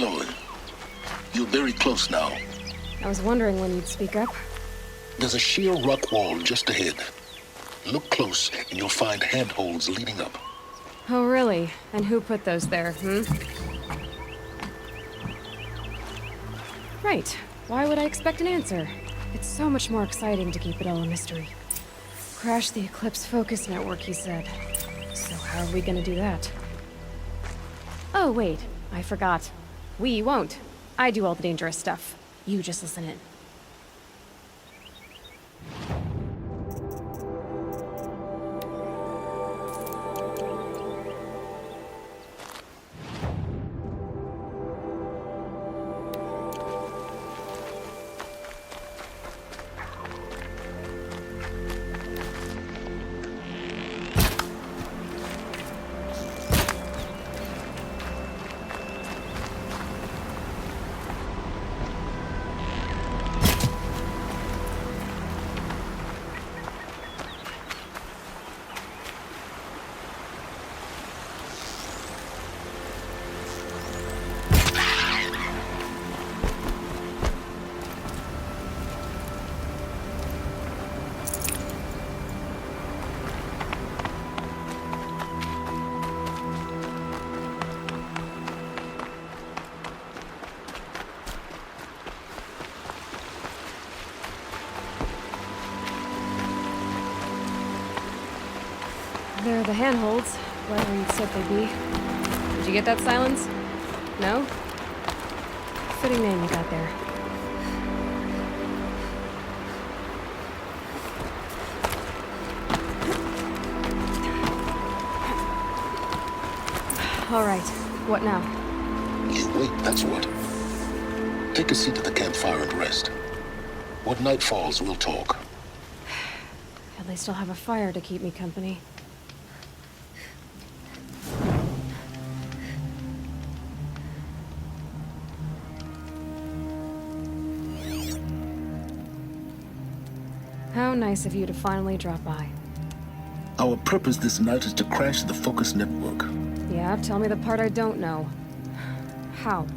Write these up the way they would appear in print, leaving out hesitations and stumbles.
Aloy, you're very close now. I was wondering when you'd speak up. There's a sheer rock wall just ahead. Look close and you'll find handholds leading up. Oh, really? And who put those there, Right. Why would I expect an answer? It's so much more exciting to keep it all a mystery. Crash the Eclipse Focus Network, he said. So how are we gonna do that? Oh, wait. I forgot. We won't. I do all the dangerous stuff. You just listen in. There are the handholds, wherever you said they'd be. Did you get that, Silence? No? Fitting name you got there. All right, what now? You wait, that's what. Take a seat at the campfire and rest. When night falls, we'll talk. At least I'll have a fire to keep me company. How nice of you to finally drop by. Our purpose this night is to crash the Focus Network. Yeah, tell me the part I don't know. How?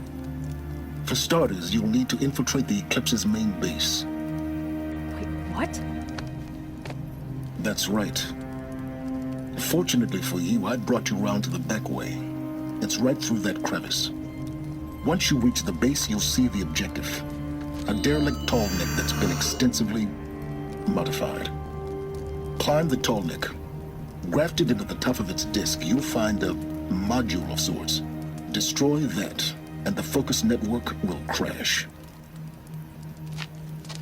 For starters, you'll need to infiltrate the Eclipse's main base. Wait, what? That's right. Fortunately for you, I brought you round to the back way. It's right through that crevice. Once you reach the base, you'll see the objective. A derelict tall neck that's been extensively modified. Climb the tall neck. Grafted into the top of its disk, you'll find a module of sorts. Destroy that, and the Focus Network will crash.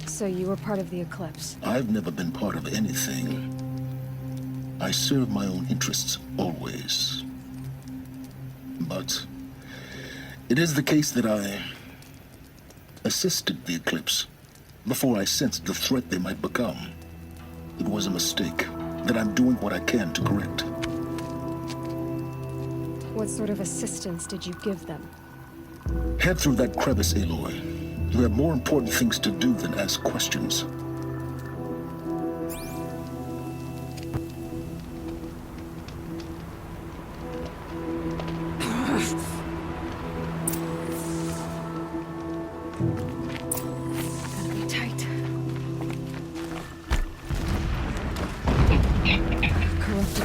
So you were part of the Eclipse? I've never been part of anything. I serve my own interests, always. But it is the case that I assisted the Eclipse before I sensed the threat they might become. It was a mistake that I'm doing what I can to correct. What sort of assistance did you give them? Head through that crevice, Aloy. You have more important things to do than ask questions.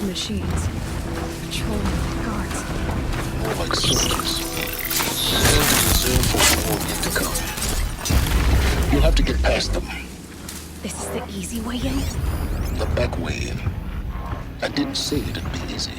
Machines. Patrolling the guards. More like soldiers. And reserved for more yet to come. You'll have to get past them. This is the easy way in? The back way in. I didn't say it'd be easy.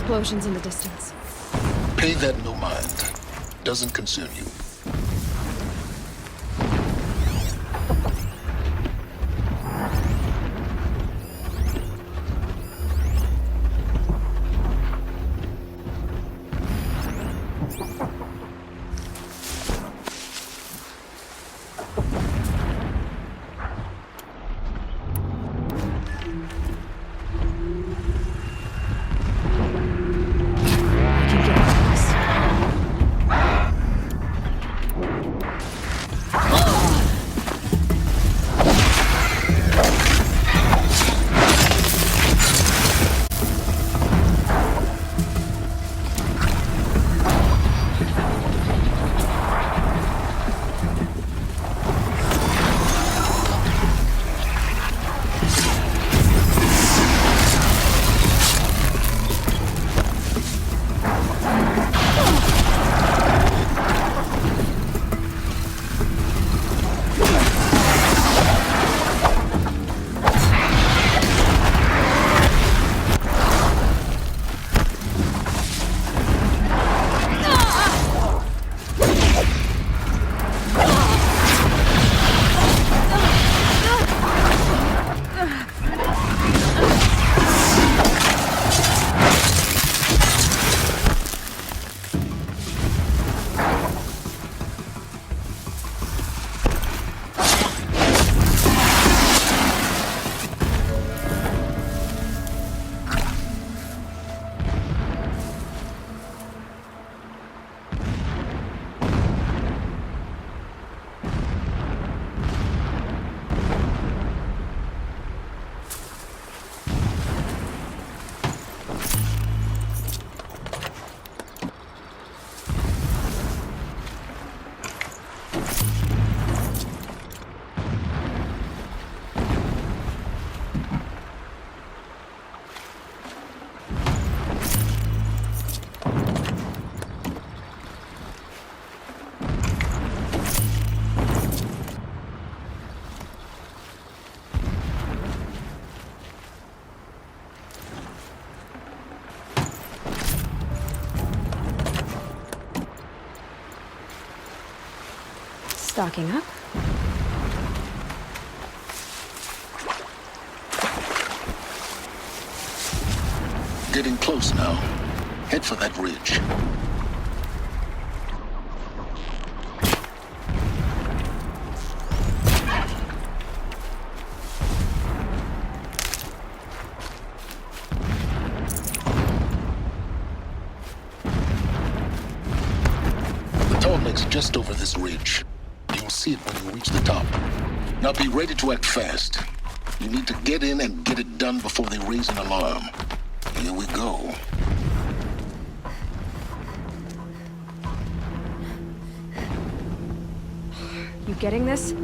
explosions in the distance. Pay that no mind. Doesn't concern you. I can get out of this. Stocking up. Getting close now. Head for that ridge. The tall lake's just over this ridge. You'll see it when you reach the top. Now be ready to act fast. You need to get in and get it done before they raise an alarm. Here we go. You getting this?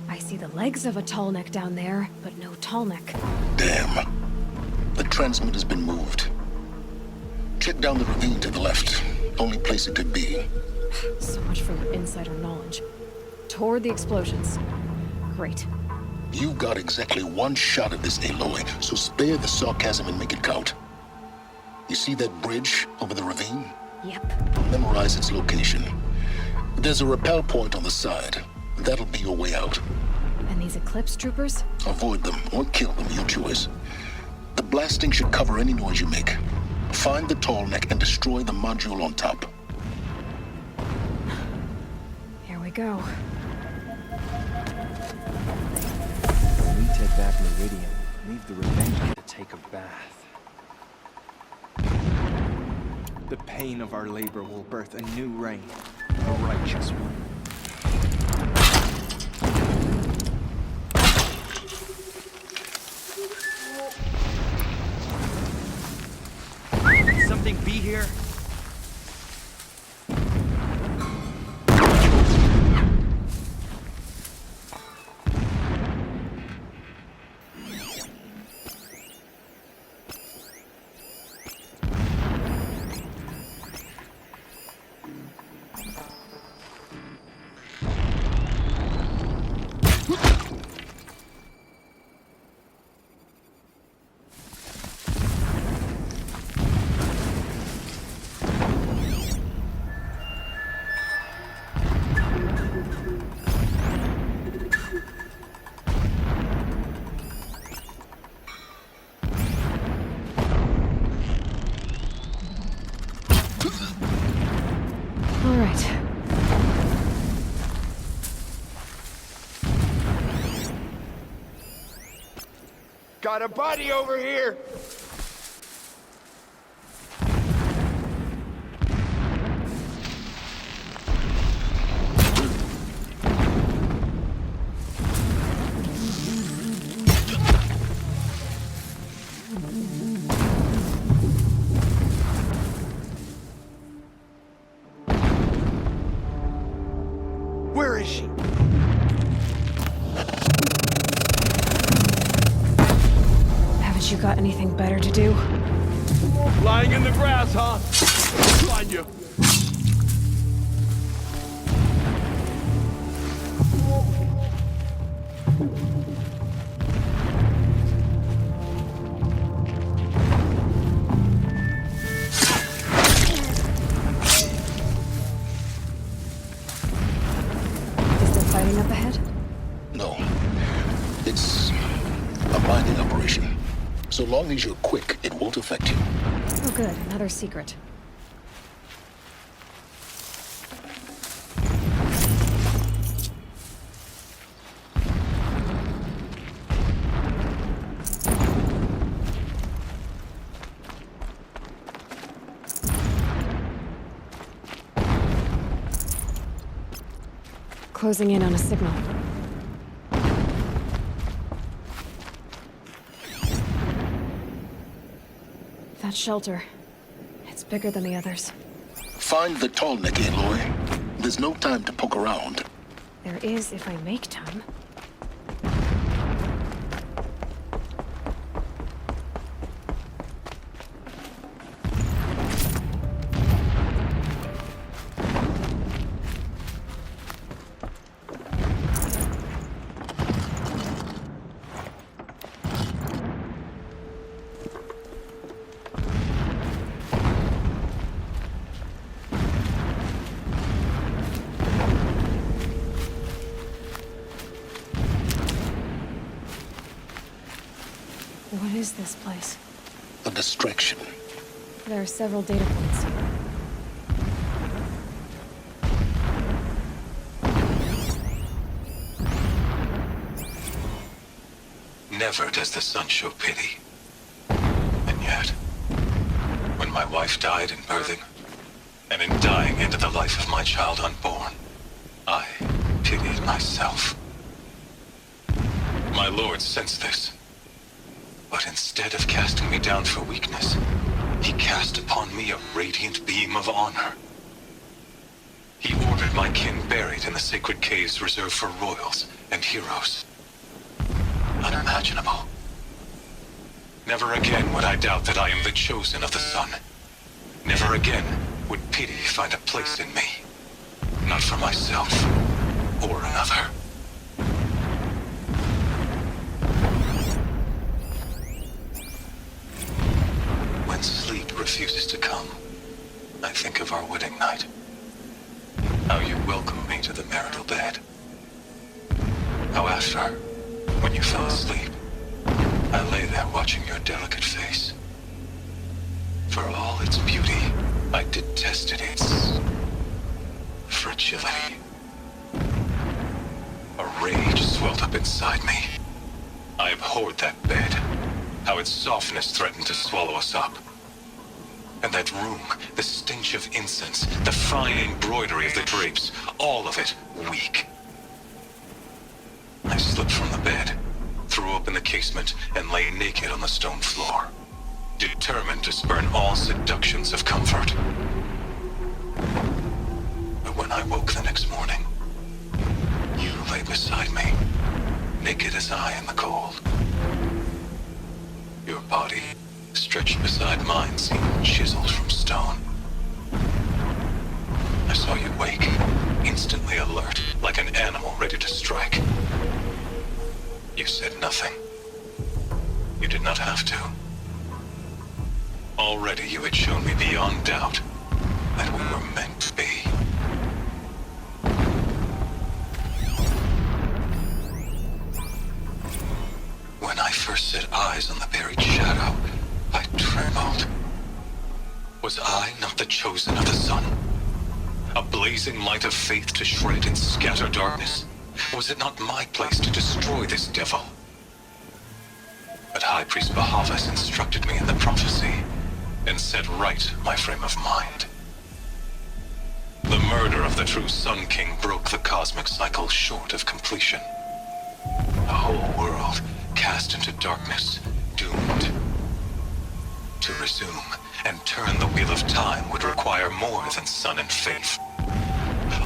I see the legs of a tall neck down there, but no tall neck. Damn. The transmitter's been moved. Check down the ravine to the left. Only place it could be. So much for your insider knowledge. Toward the explosions. Great. You've got exactly one shot at this, Aloy, so spare the sarcasm and make it count. You see that bridge over the ravine? Yep. Memorize its location. There's a rappel point on the side. That'll be your way out. And these Eclipse troopers? Avoid them or kill them, your choice. The blasting should cover any noise you make. Find the tall neck and destroy the module on top. Here we go. When we take back Meridian, leave the Revenge to take a bath. The pain of our labor will birth a new reign, a righteous one. Something be here? Got a body over here! Where is she? Haven't you got anything better to do? Lying in the grass, huh? Find you. Is there fighting up ahead? No. It's a binding operation. So long as you're quick, it won't affect you. Oh good, another secret. Closing in on a signal. That shelter. It's bigger than the others. Find the Tallneck, Aloy. There's no time to poke around. There is if I make time. What is this place? A distraction. There are several data points. Never does the sun show pity. And yet, when my wife died in birthing, and in dying into the life of my child unborn, I pitied myself. My lord sensed this. But instead of casting me down for weakness, he cast upon me a radiant beam of honor. He ordered my kin buried in the sacred caves reserved for royals and heroes. Unimaginable. Never again would I doubt that I am the chosen of the sun. Never again would pity find a place in me. Not for myself or another. When sleep refuses to come, I think of our wedding night. How you welcomed me to the marital bed. How after, when you fell asleep, I lay there watching your delicate face. For all its beauty, I detested its fragility. A rage swelled up inside me. I abhorred that bed, how its softness threatened to swallow us up. And that room, the stench of incense, the fine embroidery of the drapes, all of it weak. I slipped from the bed, threw open the casement, and lay naked on the stone floor, determined to spurn all seductions of comfort. But when I woke the next morning, you lay beside me, naked as I in the cold. Your body, stretched beside mine, seemed chiseled from stone. I saw you wake, instantly alert, like an animal ready to strike. You said nothing. You did not have to. Already you had shown me beyond doubt that we were meant to be. When I first set eyes on the buried shadow, I trembled. Was I not the chosen of the sun? A blazing light of faith to shred and scatter darkness? Was it not my place to destroy this devil? But High Priest Bahavas instructed me in the prophecy and set right my frame of mind. The murder of the true Sun King broke the cosmic cycle short of completion. A whole world cast into darkness, doomed. To resume and turn the wheel of time would require more than sun and faith.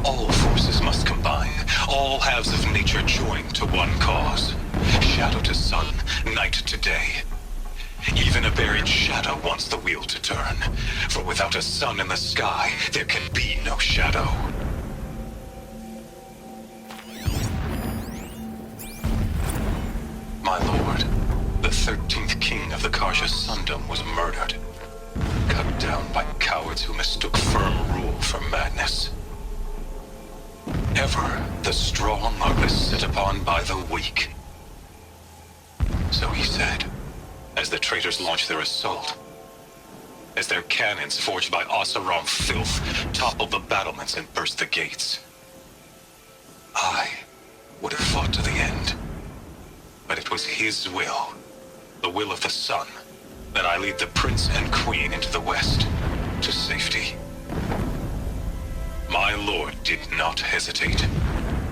All forces must combine, all halves of nature join to one cause. Shadow to sun, night to day. Even a buried shadow wants the wheel to turn, for without a sun in the sky, there can be no shadow. My lord, the 13th king of the Karja Sundom was murdered, cut down by cowards who mistook firm rule for madness. Ever the strong are beset upon by the weak. So he said, as the traitors launched their assault, as their cannons forged by Oseram filth toppled the battlements and burst the gates. I would have fought to the end, but it was his will, the will of the sun, that I lead the prince and queen into the west, to safety. My lord did not hesitate.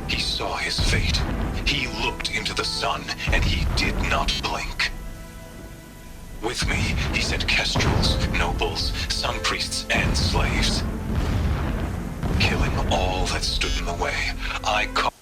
He saw his fate. He looked into the sun, and he did not blink. With me, he sent kestrels, nobles, sun priests, and slaves. Killing all that stood in the way, I caught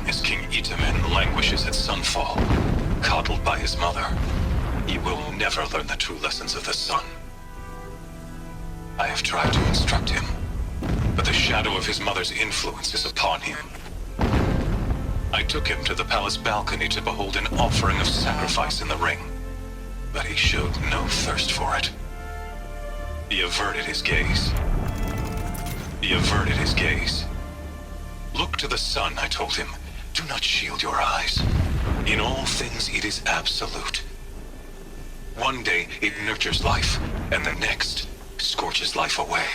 as King Itamen languishes at sunfall, coddled by his mother, he will never learn the true lessons of the sun. I have tried to instruct him, but the shadow of his mother's influence is upon him. I took him to the palace balcony to behold an offering of sacrifice in the ring, but he showed no thirst for it. He averted his gaze. Look to the sun, I told him. Do not shield your eyes. In all things it is absolute. One day it nurtures life, and the next scorches life away.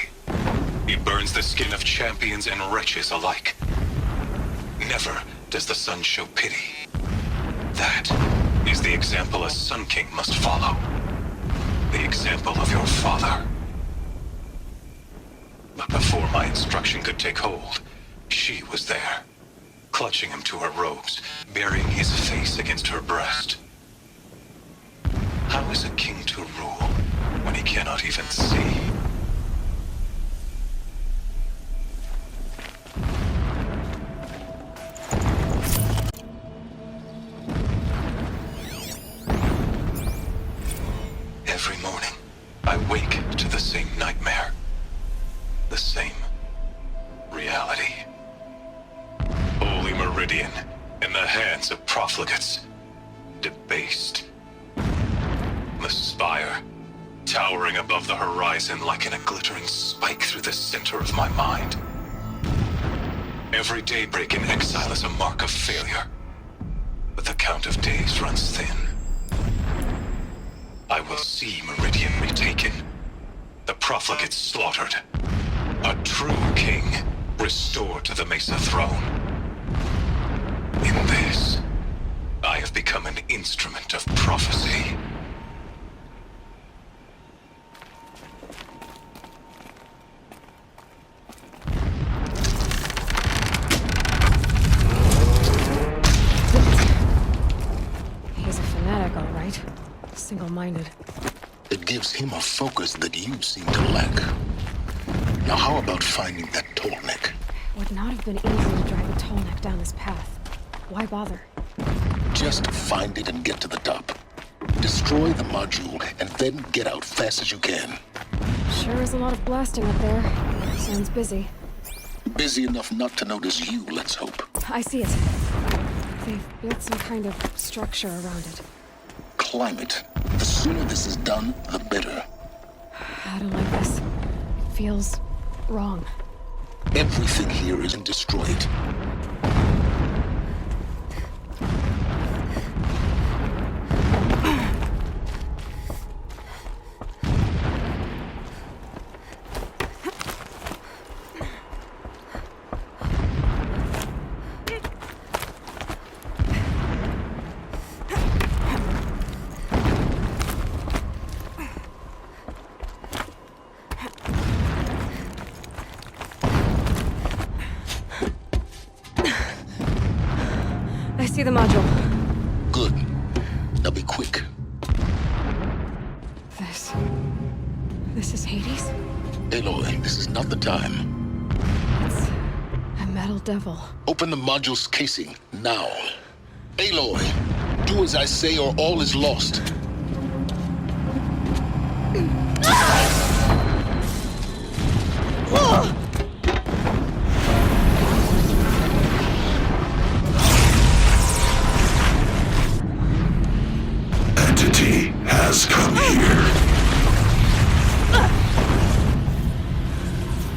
It burns the skin of champions and wretches alike. Never does the sun show pity. That is the example a Sun King must follow. The example of your father. But before my instruction could take hold, she was there, clutching him to her robes, burying his face against her breast. How is a king to rule when he cannot even see? Every morning, I wake to the same nightmare. The same reality. Holy Meridian in the hands of profligates. Debased. The spire, towering above the horizon like a glittering spike through the center of my mind. Every daybreak in exile is a mark of failure, but the count of days runs thin. I will see Meridian retaken, the profligates slaughtered, a true king restored to the Mesa throne. In this, I have become an instrument of prophecy. single-minded. It gives him a focus that you seem to lack. Now how about finding that Tolnek? It would not have been easy to drive a Tolnek down this path. Why bother? Just find it and get to the top. Destroy the module and then get out fast as you can. Sure is a lot of blasting up there. Sounds busy. Busy enough not to notice you, let's hope. I see it. They've built some kind of structure around it. Climb it. The sooner this is done, the better. I don't like this. It feels wrong. Everything here isn't destroyed. I see the module. Good. Now be quick. This is Hades? Aloy, this is not the time. It's a metal devil. Open the module's casing, now. Aloy, do as I say or all is lost. Entity has come here.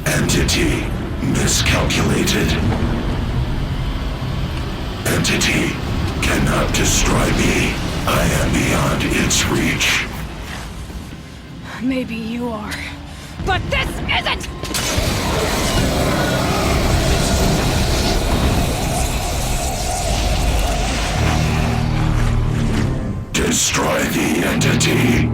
Entity miscalculated. Entity cannot destroy me. I am beyond its reach. Maybe you are. But this isn't! Destroy the entity.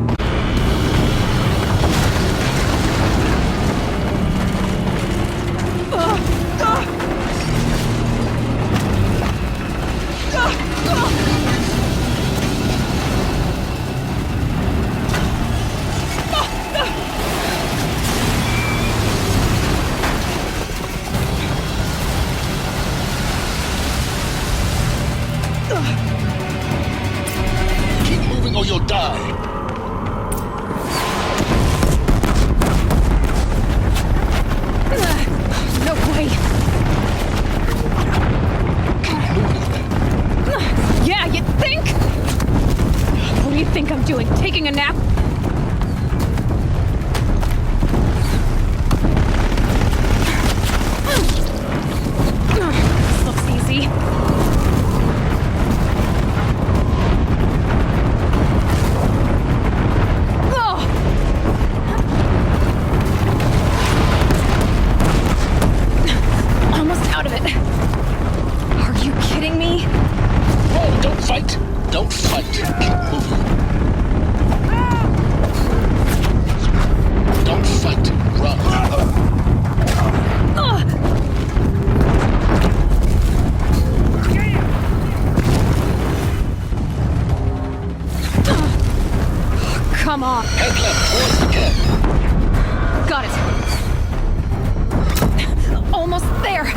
Keep moving or you'll die. No way! Yeah, you think? What do you think I'm doing? Taking a nap? This looks easy. Almost out of it. Are you kidding me? Oh, don't fight. Don't fight. Keep moving. Don't fight. Run. Come on. Head left towards the camp. Got it. Almost there.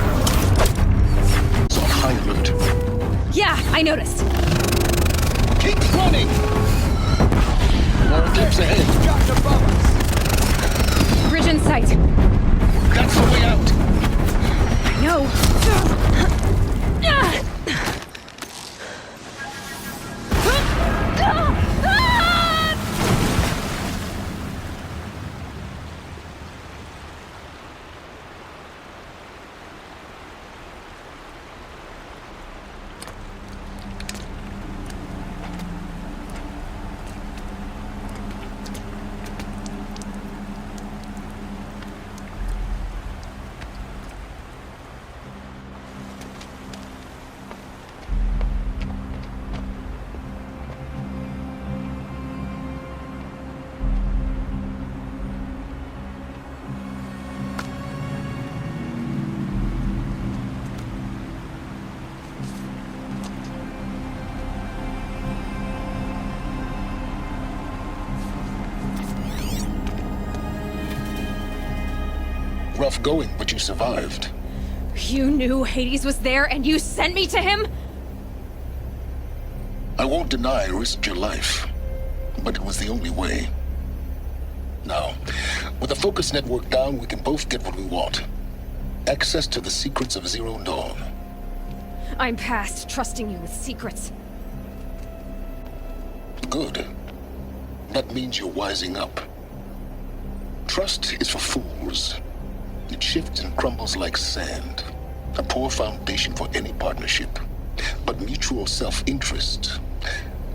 It's on high alert. Yeah, I noticed. Keep running. More clips ahead. Just above us. Bridge in sight. That's the way out. I know. rough going, but you survived. You knew Hades was there and you sent me to him? I won't deny I risked your life, but it was the only way. Now, with the focus network down, we can both get what we want. Access to the secrets of Zero Dawn. I'm past trusting you with secrets. Good. That means you're wising up. Trust is for fools. It shifts and crumbles like sand. A poor foundation for any partnership. But mutual self-interest,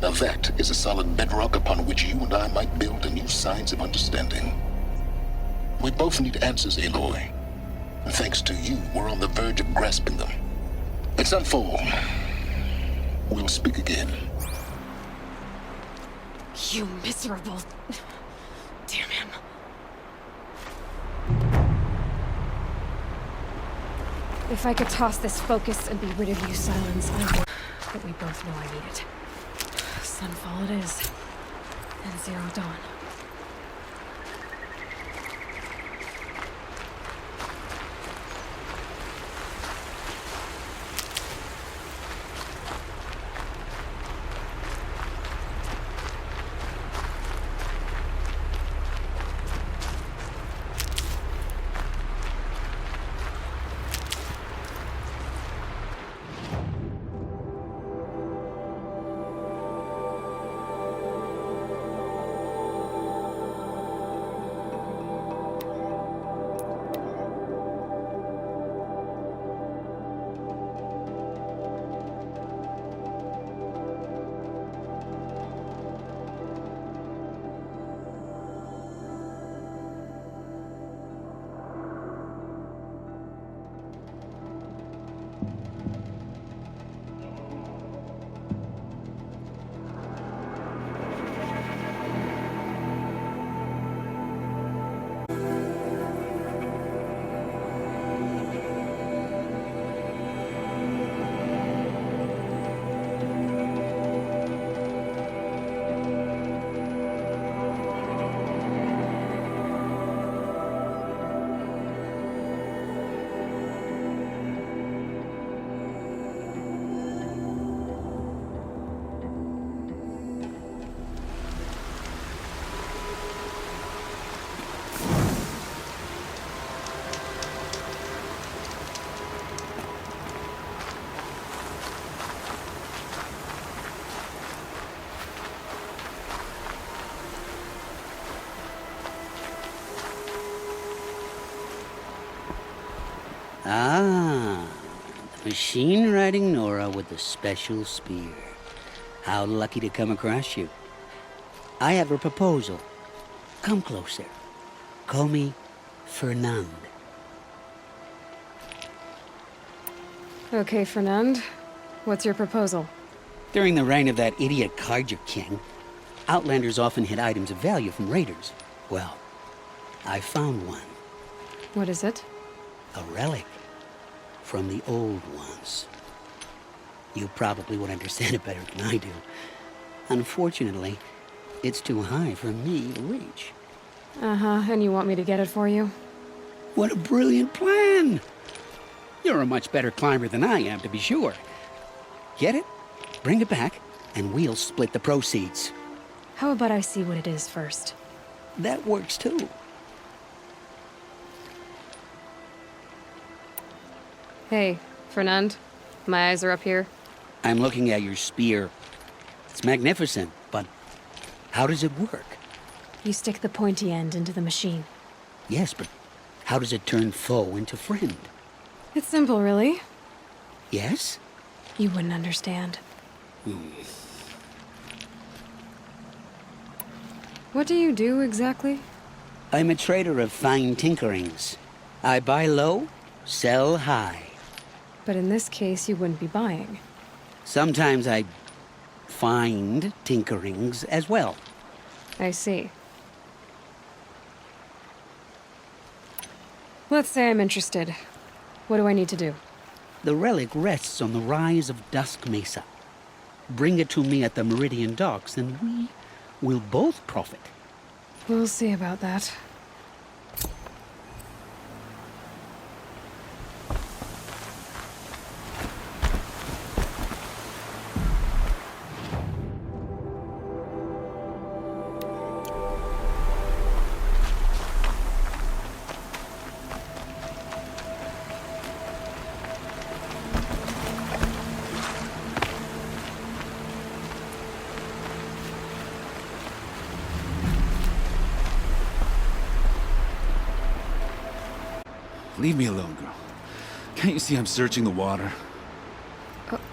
now that is a solid bedrock upon which you and I might build a new science of understanding. We both need answers, Aloy. And thanks to you, we're on the verge of grasping them. Let's unfold. We'll speak again. You miserable... Damn him. If I could toss this focus and be rid of you, Silence, I would. But we both know I need it. Sunfall it is. And Zero Dawn. Ah, the machine-riding Nora with the special spear. How lucky to come across you. I have a proposal. Come closer. Call me Fernand. Okay, Fernand. What's your proposal? During the reign of that idiot Carja King, Outlanders often hid items of value from raiders. Well, I found one. What is it? A relic from the old ones. You probably would understand it better than I do. Unfortunately, it's too high for me to reach. Uh-huh, and you want me to get it for you? What a brilliant plan! You're a much better climber than I am, to be sure. Get it, bring it back, and we'll split the proceeds. How about I see what it is first? That works too. Hey, Fernand. My eyes are up here. I'm looking at your spear. It's magnificent, but how does it work? You stick the pointy end into the machine. Yes, but how does it turn foe into friend? It's simple, really. Yes? You wouldn't understand. What do you do exactly? I'm a trader of fine tinkerings. I buy low, sell high. But in this case, you wouldn't be buying. Sometimes I find tinkerings as well. I see. Let's say I'm interested. What do I need to do? The relic rests on the rise of Dusk Mesa. Bring it to me at the Meridian Docks, and we will both profit. We'll see about that. Leave me alone, girl. Can't you see I'm searching the water?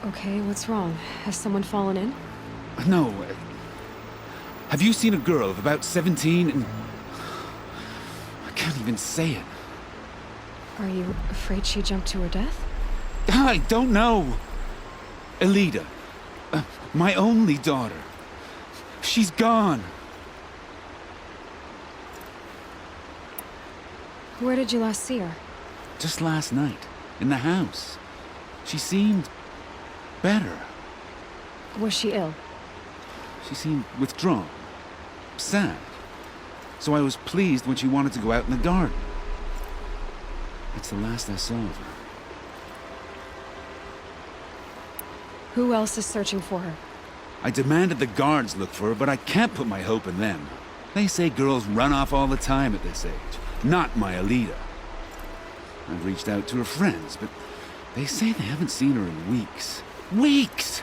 Okay, what's wrong? Has someone fallen in? No. Have you seen a girl of about 17 and... I can't even say it. Are you afraid she jumped to her death? I don't know. Elida. My only daughter. She's gone. Where did you last see her? Just last night. In the house. She seemed... better. Was she ill? She seemed withdrawn. Sad. So I was pleased when she wanted to go out in the garden. That's the last I saw of her. Who else is searching for her? I demanded the guards look for her, but I can't put my hope in them. They say girls run off all the time at this age. Not my Elida. I've reached out to her friends, but they say they haven't seen her in weeks. Weeks!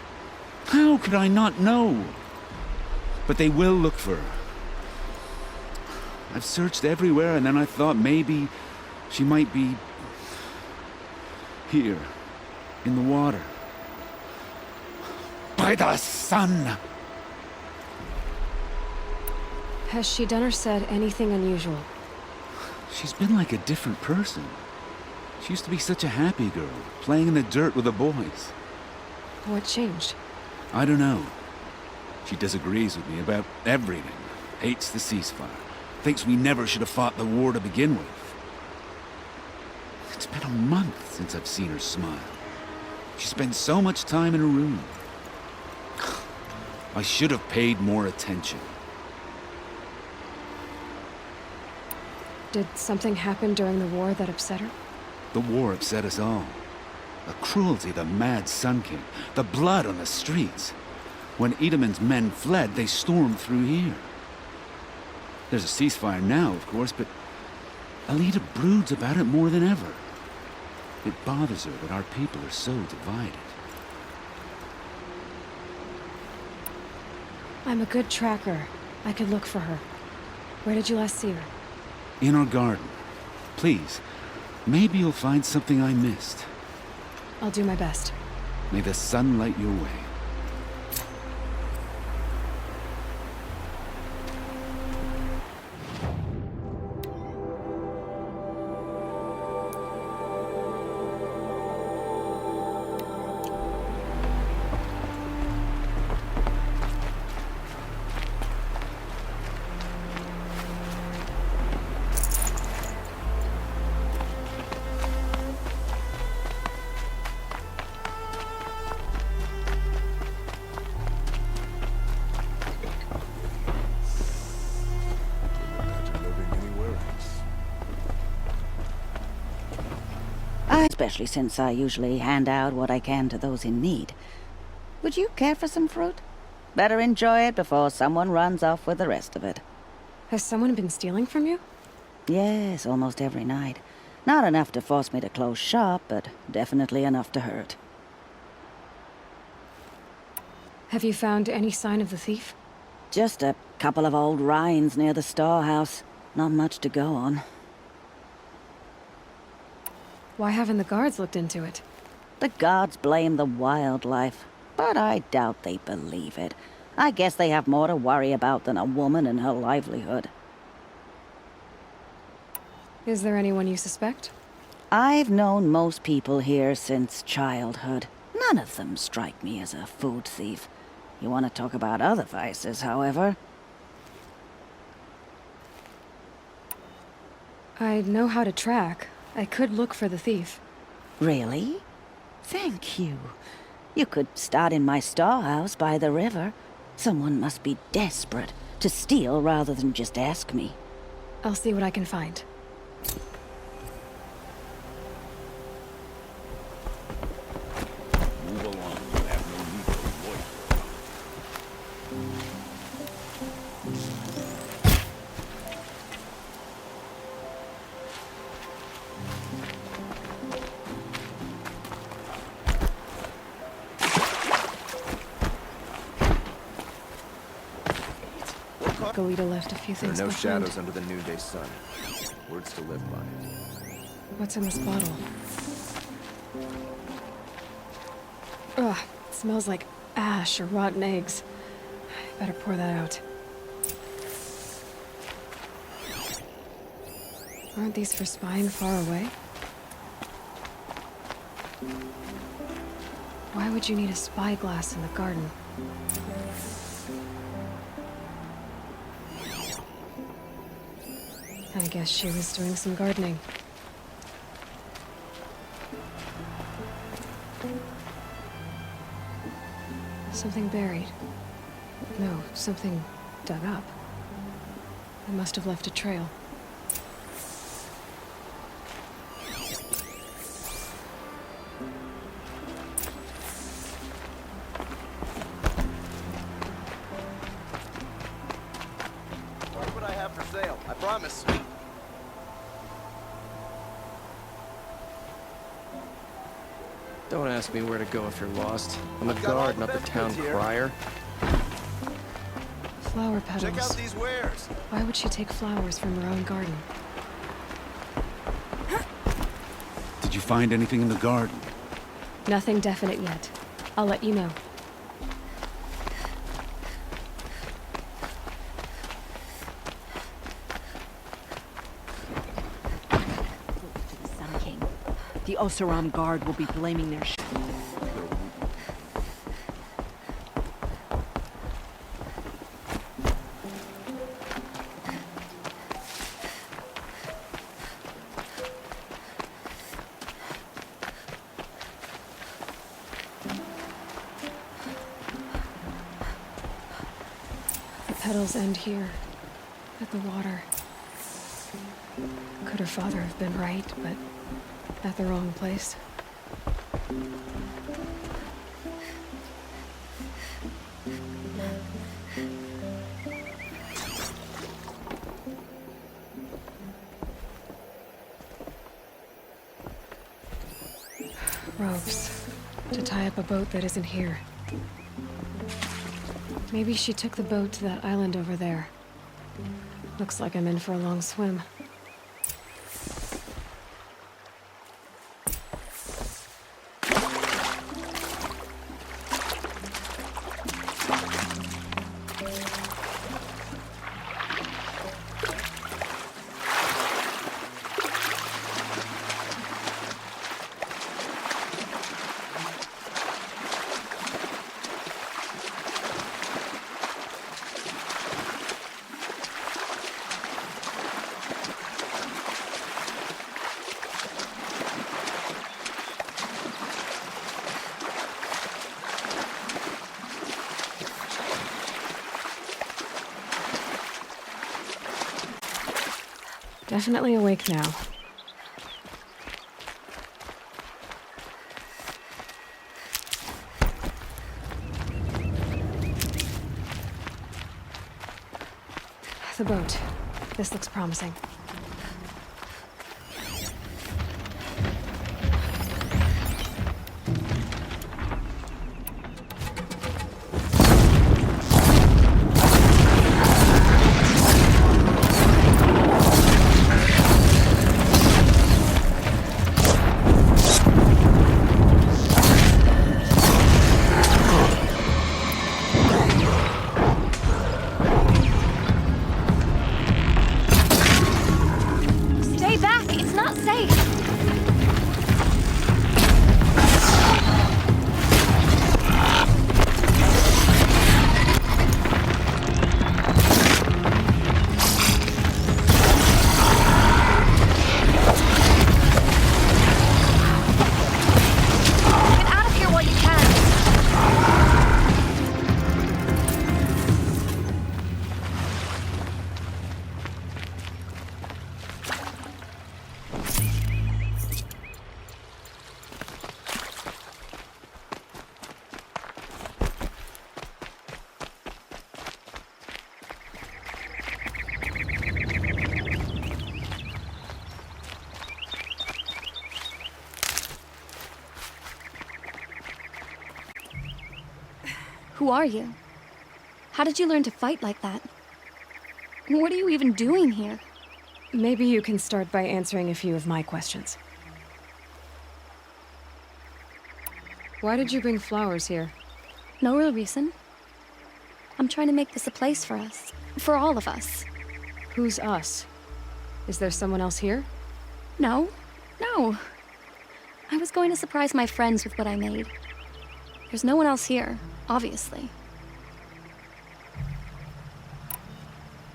How could I not know? But they will look for her. I've searched everywhere, and then I thought maybe she might be... here, in the water. By the sun! Has she done or said anything unusual? She's been like a different person. She used to be such a happy girl, playing in the dirt with the boys. What changed? I don't know. She disagrees with me about everything. Hates the ceasefire. Thinks we never should have fought the war to begin with. It's been a month since I've seen her smile. She spends so much time in her room. I should have paid more attention. Did something happen during the war that upset her? The war upset us all. The cruelty of the mad Sun King. The blood on the streets. When Edamon's men fled, they stormed through here. There's a ceasefire now, of course, but Elida broods about it more than ever. It bothers her that our people are so divided. I'm a good tracker. I could look for her. Where did you last see her? In our garden. Please, maybe you'll find something I missed. I'll do my best. May the sun light your way. Especially since I usually hand out what I can to those in need. Would you care for some fruit? Better enjoy it before someone runs off with the rest of it. Has someone been stealing from you? Yes, almost every night. Not enough to force me to close shop, but definitely enough to hurt. Have you found any sign of the thief? Just a couple of old rinds near the storehouse. Not much to go on. Why haven't the guards looked into it? The gods blame the wildlife, but I doubt they believe it. I guess they have more to worry about than a woman and her livelihood. Is there anyone you suspect? I've known most people here since childhood. None of them strike me as a food thief. You want to talk about other vices, however? I know how to track. I could look for the thief. Really? Thank you. You could start in my storehouse by the river. Someone must be desperate to steal rather than just ask me. I'll see what I can find. Move along. You have no need to avoid her. Galita left a few There are things no behind. shadows under the noonday sun. Words to live by. What's in this bottle? Ugh, it smells like ash or rotten eggs. I better pour that out. Aren't these for spying far away? Why would you need a spyglass in the garden? I guess she was doing some gardening. Something buried. No, something dug up. It must have left a trail. What I have for sale, I promise. Don't ask me where to go if you're lost. I'm a I've got all guard, the not the best town goods here. crier. Flower petals. Check out these wares. Why would she take flowers from her own garden? Did you find anything in the garden? Nothing definite yet. I'll let you know. To the Sun King. The Oseram Guard will be blaming their The petals end here, at the water. Could her father have been right, but at the wrong place? Ropes. To tie up a boat that isn't here. Maybe she took the boat to that island over there. Looks like I'm in for a long swim. Definitely awake now. The boat. This looks promising. Stay back! It's not safe! Get out of here while you can! Who are you? How did you learn to fight like that? What are you even doing here? Maybe you can start by answering a few of my questions. Why did you bring flowers here? No real reason. I'm trying to make this a place for us. For all of us. Who's us? Is there someone else here? No. No. I was going to surprise my friends with what I made. There's no one else here, obviously.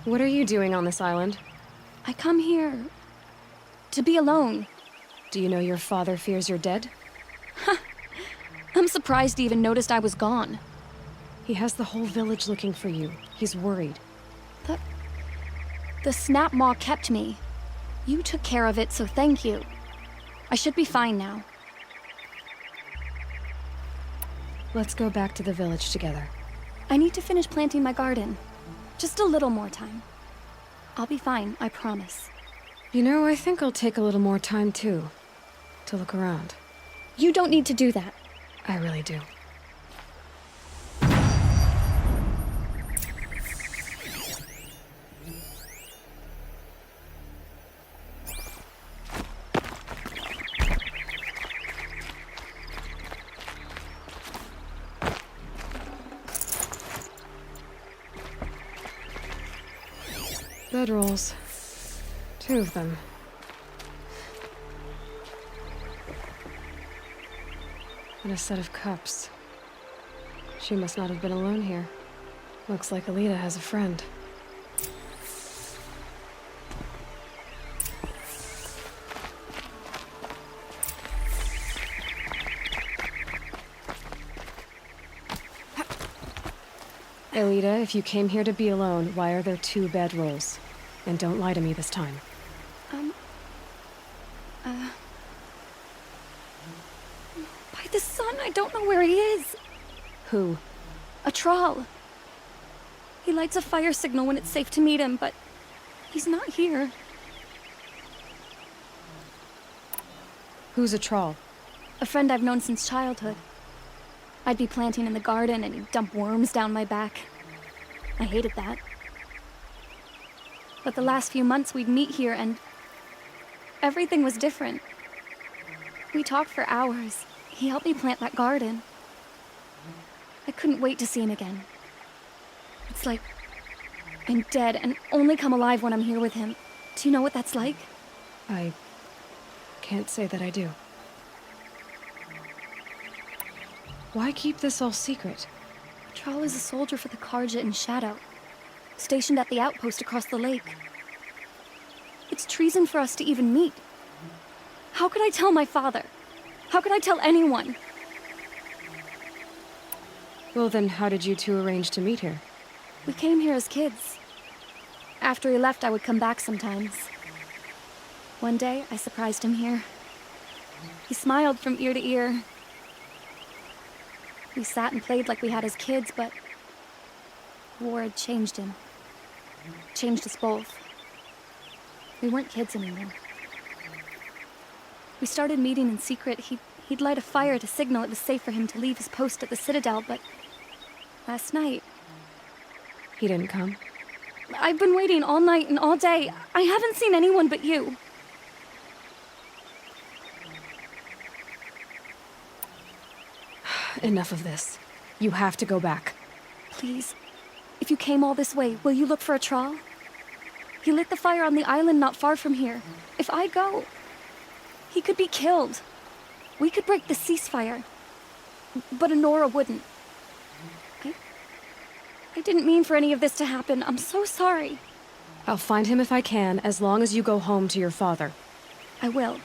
What are you doing on this island? I come here to be alone. Do you know your father fears you're dead? I'm surprised he even noticed I was gone. He has the whole village looking for you. He's worried. The snap maw kept me. You took care of it, so thank you. I should be fine now. Let's go back to the village together. I need to finish planting my garden. Just a little more time. I'll be fine, I promise. You know, I think I'll take a little more time too. To look around. You don't need to do that. I really do. Bedrolls. 2 of them. And a set of cups. She must not have been alone here. Looks like Alita has a friend. Alita, if you came here to be alone, why are there 2 bedrolls? And don't lie to me this time. By the sun, I don't know where he is. Who? A troll. He lights a fire signal when it's safe to meet him, but he's not here. Who's a troll? A friend I've known since childhood. I'd be planting in the garden and he'd dump worms down my back. I hated that. But the last few months we'd meet here and everything was different. We talked for hours. He helped me plant that garden. I couldn't wait to see him again. It's like I'm dead and only come alive when I'm here with him. Do you know what that's like? I can't say that I do. Why keep this all secret? Troll is a soldier for the Carja in Shadow, stationed at the outpost across the lake. It's treason for us to even meet. How could I tell my father? How could I tell anyone? Well then, how did you 2 arrange to meet here? We came here as kids. After he left, I would come back sometimes. One day, I surprised him here. He smiled from ear to ear. We sat and played like we had as kids, but war had changed him. Changed us both. We weren't kids anymore. We started meeting in secret. He'd light a fire to signal it was safe for him to leave his post at the Citadel, but last night... He didn't come? I've been waiting all night and all day. I haven't seen anyone but you. Enough of this. You have to go back. Please, if you came all this way, will you look for a troll? He lit the fire on the island not far from here. If I go, he could be killed. We could break the ceasefire. But Anora wouldn't. I didn't mean for any of this to happen. I'm so sorry. I'll find him if I can, as long as you go home to your father. I will.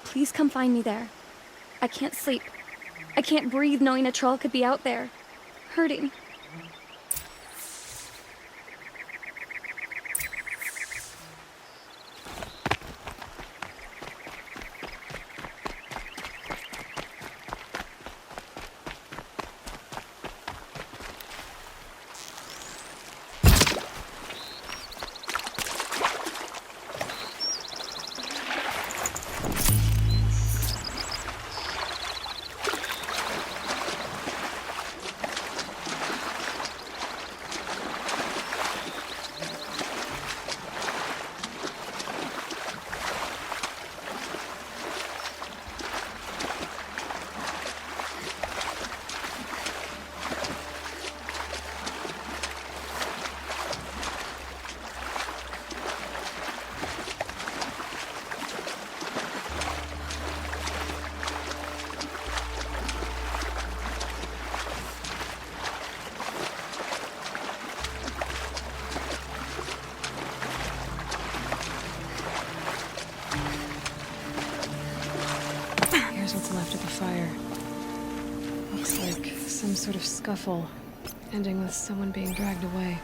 Please come find me there. I can't sleep. I can't breathe knowing a troll could be out there, hurting. There's what's left of the fire. Looks like some sort of scuffle, ending with someone being dragged away.